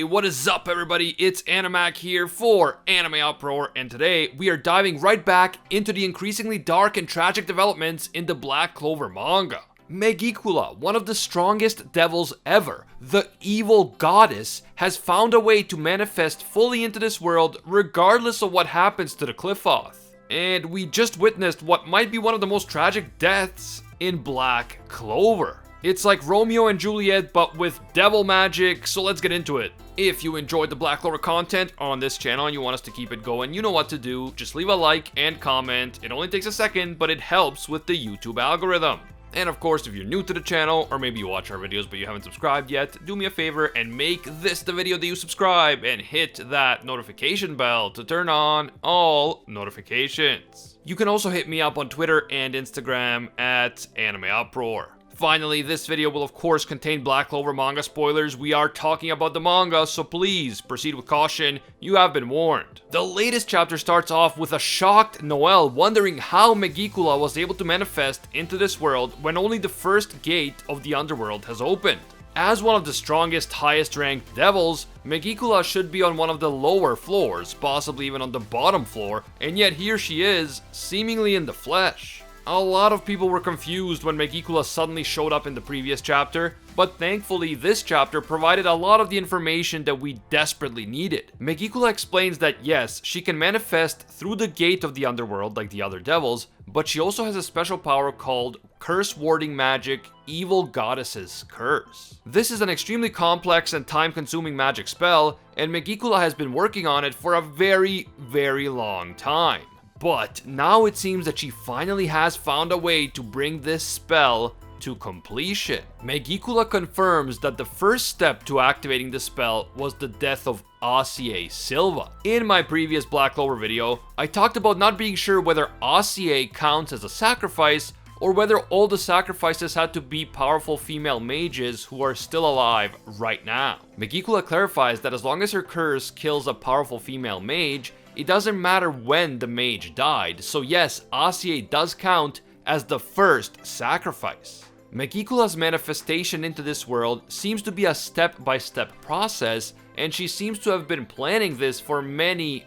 Hey, what is up everybody? It's Animac here for AnimeUproar, and today we are diving right back into the increasingly dark and tragic developments in the Black Clover manga. Megicula, one of the strongest devils ever, the evil goddess, has found a way to manifest fully into this world regardless of what happens to the Qliphoth. And we just witnessed what might be one of the most tragic deaths in Black Clover. It's like Romeo and Juliet, but with devil magic, so let's get into it. If you enjoyed the Black Clover content on this channel and you want us to keep it going, you know what to do. Just leave a like and comment. It only takes a second, but it helps with the YouTube algorithm. And of course, if you're new to the channel, or maybe you watch our videos but you haven't subscribed yet, do me a favor and make this the video that you subscribe and hit that notification bell to turn on all notifications. You can also hit me up on Twitter and Instagram at AnimeUproar. Finally, this video will of course contain Black Clover manga spoilers. We are talking about the manga, so please proceed with caution. You have been warned. The latest chapter starts off with a shocked Noelle wondering how Megicula was able to manifest into this world when only the first gate of the underworld has opened. As one of the strongest, highest ranked devils, Megicula should be on one of the lower floors, possibly even on the bottom floor, and yet here she is, seemingly in the flesh. A lot of people were confused when Megicula suddenly showed up in the previous chapter, but thankfully this chapter provided a lot of the information that we desperately needed. Megicula explains that yes, she can manifest through the gate of the underworld like the other devils, but she also has a special power called Curse Warding Magic Evil Goddess's Curse. This is an extremely complex and time-consuming magic spell, and Megicula has been working on it for a very long time. But now it seems that she finally has found a way to bring this spell to completion. Megicula confirms that the first step to activating the spell was the death of Asta Silva. In my previous Black Clover video, I talked about not being sure whether Asta counts as a sacrifice or whether all the sacrifices had to be powerful female mages who are still alive right now. Megicula clarifies that as long as her curse kills a powerful female mage, it doesn't matter when the mage died, so yes, Asta does count as the first sacrifice. Megicula's manifestation into this world seems to be a step-by-step process, and she seems to have been planning this for many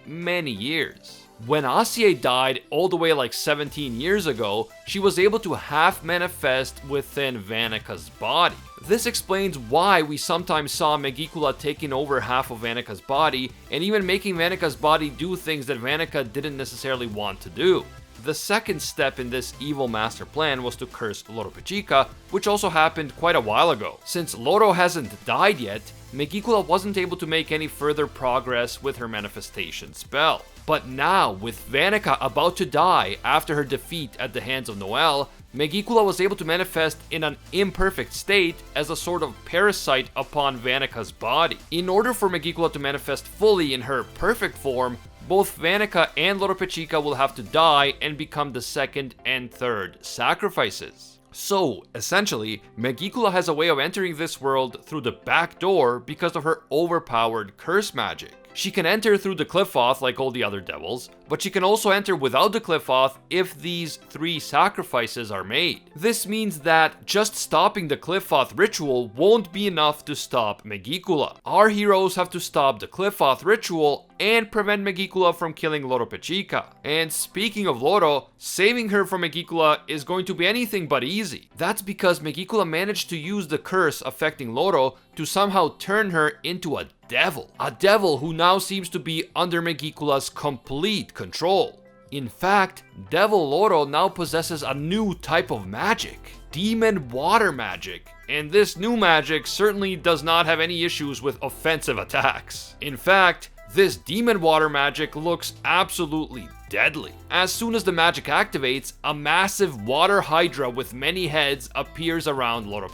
years. When Asta died all the way like 17 years ago, she was able to half manifest within Vaneka's body. This explains why we sometimes saw Megicula taking over half of Vaneka's body, and even making Vaneka's body do things that Vaneka didn't necessarily want to do. The second step in this evil master plan was to curse Lauro, which also happened quite a while ago. Since Lauro hasn't died yet, Megicula wasn't able to make any further progress with her manifestation spell. But now, with Vaneka about to die after her defeat at the hands of Noelle, Megicula was able to manifest in an imperfect state as a sort of parasite upon Vaneka's body. In order for Megicula to manifest fully in her perfect form, both Vaneka and Lauro will have to die and become the second and third sacrifices. So, essentially, Megicula has a way of entering this world through the back door because of her overpowered curse magic. She can enter through the Qliphoth like all the other devils, but she can also enter without the Qliphoth if these 3 sacrifices are made. This means that just stopping the Qliphoth ritual won't be enough to stop Megicula. Our heroes have to stop the Qliphoth ritual and prevent Megicula from killing Lauro. And speaking of Lauro, saving her from Megicula is going to be anything but easy. That's because Megicula managed to use the curse affecting Lauro to somehow turn her into a devil. A devil who now seems to be under Megicula's complete control. In fact, Devil Lauro now possesses a new type of magic, demon water magic, and this new magic certainly does not have any issues with offensive attacks. In fact, this demon water magic looks absolutely deadly. As soon as the magic activates, a massive water hydra with many heads appears around Lauro,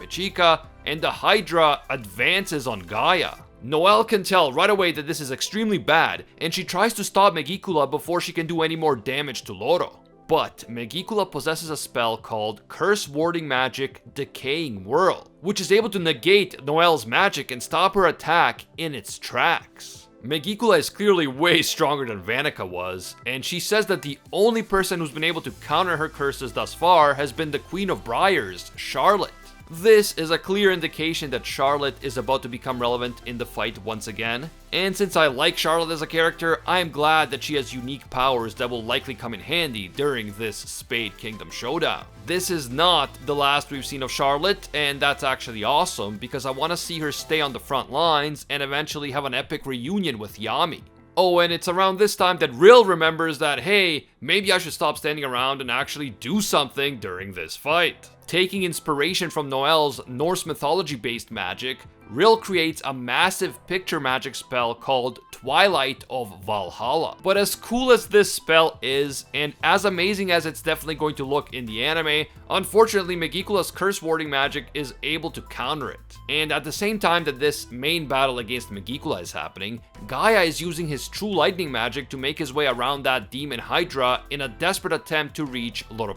and the hydra advances on Gaia. Noelle can tell right away that this is extremely bad, and she tries to stop Megicula before she can do any more damage to Lauro. But Megicula possesses a spell called Curse Warding Magic Decaying Whirl, which is able to negate Noelle's magic and stop her attack in its tracks. Megicula is clearly way stronger than Vaneka was, and she says that the only person who's been able to counter her curses thus far has been the Queen of Briars, Charlotte. This is a clear indication that Charlotte is about to become relevant in the fight once again. And since I like Charlotte as a character, I am glad that she has unique powers that will likely come in handy during this Spade Kingdom showdown. This is not the last we've seen of Charlotte, and that's actually awesome because I want to see her stay on the front lines and eventually have an epic reunion with Yami. Oh, and it's around this time that Rill remembers that, hey, maybe I should stop standing around and actually do something during this fight. Taking inspiration from Noelle's Norse mythology-based magic, Rill creates a massive picture magic spell called Twilight of Valhalla. But as cool as this spell is, and as amazing as it's definitely going to look in the anime, unfortunately Megicula's curse warding magic is able to counter it. And at the same time that this main battle against Megicula is happening, Gaia is using his true lightning magic to make his way around that demon Hydra in a desperate attempt to reach Lauro.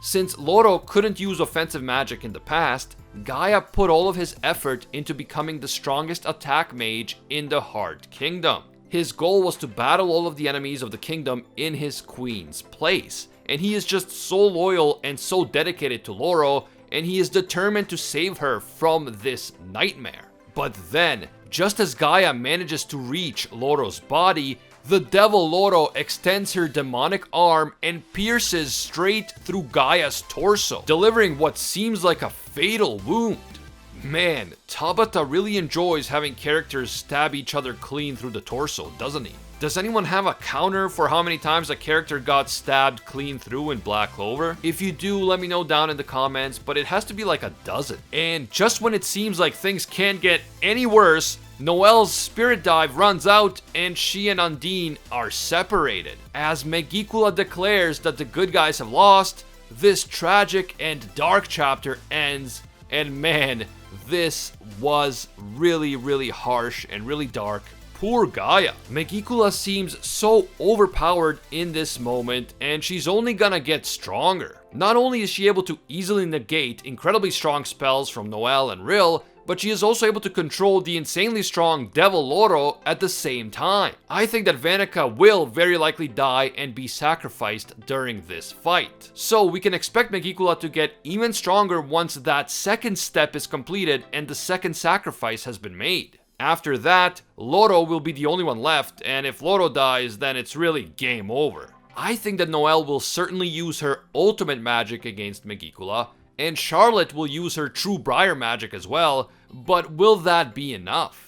Since Lauro couldn't use offensive magic in the past, Gaia put all of his effort into becoming the strongest attack mage in the Heart Kingdom. His goal was to battle all of the enemies of the kingdom in his queen's place, and he is just so loyal and so dedicated to Lauro, and he is determined to save her from this nightmare. But then, just as Gaia manages to reach Lauro's body, the devil Lauro extends her demonic arm and pierces straight through Gaia's torso, delivering what seems like a fatal wound. Man, Tabata really enjoys having characters stab each other clean through the torso, doesn't he? Does anyone have a counter for how many times a character got stabbed clean through in Black Clover? If you do, let me know down in the comments, but it has to be like a dozen. And just when it seems like things can't get any worse, Noelle's spirit dive runs out and she and Undine are separated. As Megicula declares that the good guys have lost, this tragic and dark chapter ends, and man, this was really harsh and really dark. Poor Gaia. Megicula seems so overpowered in this moment, and she's only gonna get stronger. Not only is she able to easily negate incredibly strong spells from Noelle and Rill, but she is also able to control the insanely strong Devil Lauro at the same time. I think that Vanica will very likely die and be sacrificed during this fight. So we can expect Megicula to get even stronger once that second step is completed and the second sacrifice has been made. After that, Lauro will be the only one left, and if Lauro dies, then it's really game over. I think that Noelle will certainly use her ultimate magic against Megicula, and Charlotte will use her true Briar magic as well, but will that be enough?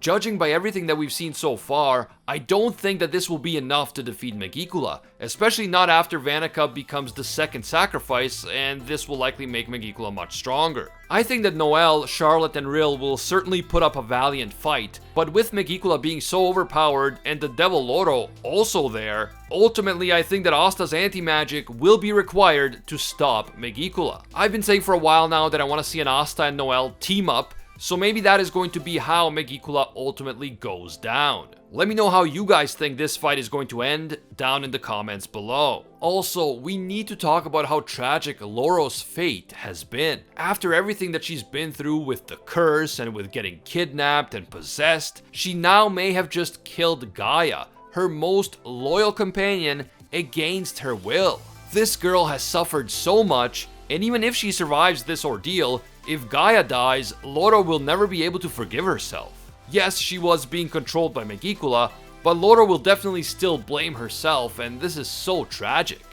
Judging by everything that we've seen so far, I don't think that this will be enough to defeat Megicula, especially not after Vanica becomes the second sacrifice, and this will likely make Megicula much stronger. I think that Noelle, Charlotte, and Rill will certainly put up a valiant fight, but with Megicula being so overpowered and the Devil Lauro also there, ultimately I think that Asta's anti-magic will be required to stop Megicula. I've been saying for a while now that I want to see an Asta and Noelle team up, so maybe that is going to be how Megicula ultimately goes down. Let me know how you guys think this fight is going to end down in the comments below. Also, we need to talk about how tragic Lauro's fate has been. After everything that she's been through with the curse and with getting kidnapped and possessed, she now may have just killed Gaia, her most loyal companion, against her will. This girl has suffered so much, and even if she survives this ordeal, if Gaia dies, Lauro will never be able to forgive herself. Yes, she was being controlled by Megicula, but Lauro will definitely still blame herself, and this is so tragic.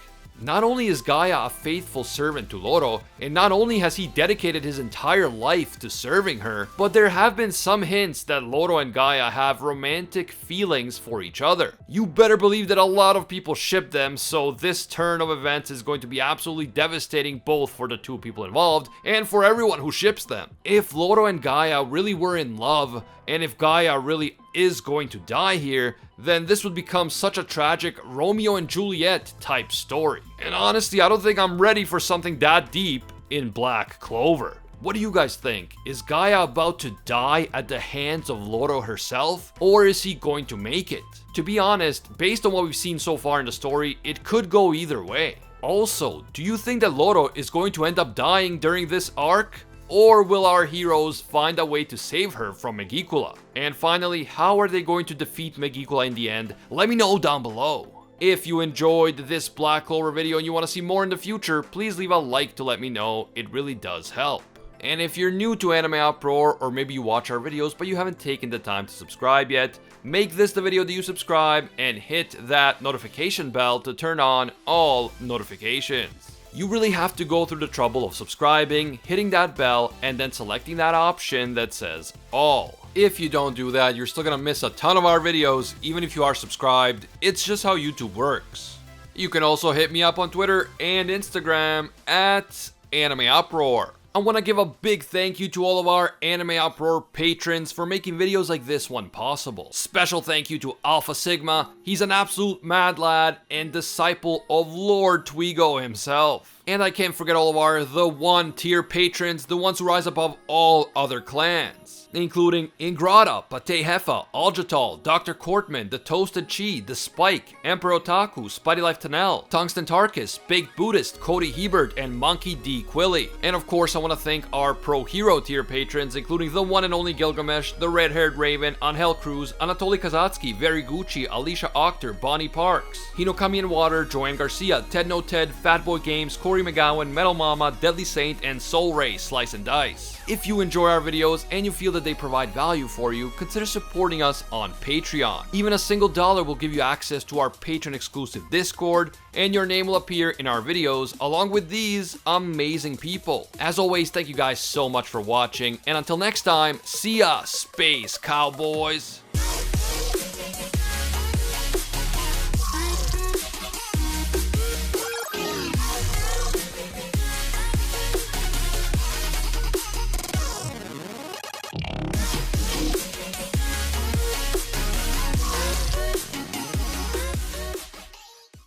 Not only is Gaia a faithful servant to Lauro, and not only has he dedicated his entire life to serving her, but there have been some hints that Lauro and Gaia have romantic feelings for each other. You better believe that a lot of people ship them, so this turn of events is going to be absolutely devastating both for the two people involved and for everyone who ships them. If Lauro and Gaia really were in love, and if Gaia really is going to die here, then this would become such a tragic Romeo and Juliet type story. And honestly, I don't think I'm ready for something that deep in Black Clover. What do you guys think? Is Gaia about to die at the hands of Lauro herself? Or is he going to make it? To be honest, based on what we've seen so far in the story, it could go either way. Also, do you think that Lauro is going to end up dying during this arc? Or will our heroes find a way to save her from Megicula? And finally, how are they going to defeat Megicula in the end? Let me know down below. If you enjoyed this Black Clover video and you want to see more in the future, please leave a like to let me know. It really does help. And if you're new to AnimeUproar, or maybe you watch our videos but you haven't taken the time to subscribe yet, make this the video that you subscribe and hit that notification bell to turn on all notifications. You really have to go through the trouble of subscribing, hitting that bell, and then selecting that option that says all. If you don't do that, you're still gonna miss a ton of our videos, even if you are subscribed. It's just how YouTube works. You can also hit me up on Twitter and Instagram at AnimeUproar. I want to give a big thank you to all of our AnimeUproar patrons for making videos like this one possible. Special thank you to Alpha Sigma. He's an absolute mad lad and disciple of Lord Twigo himself. And I can't forget all of our The One tier patrons, the ones who rise above all other clans, including Ingrata, Pate Hefa, Aljatal, Dr. Cortman, The Toasted Chi, The Spike, Emperor Otaku, Spidey Life Tanel, Tungsten Tarkus, Baked Buddhist, Cody Hebert, and Monkey D. Quilly. And of course, I want to thank our Pro Hero tier patrons, including the one and only Gilgamesh, The Red-Haired Raven, Angel Cruz, Anatoly Kazatsky, Very Gucci, Alicia Octor, Bonnie Parks, Hinokami and Water, Joanne Garcia, Ted No Ted, Fatboy Games, Corey McGowan, Metal Mama, Deadly Saint, and Soul Ray Slice and Dice. If you enjoy our videos and you feel that they provide value for you, consider supporting us on Patreon. Even a single dollar will give you access to our patron exclusive Discord, and your name will appear in our videos along with these amazing people. As always, thank you guys so much for watching, and until next time, see ya, Space Cowboys!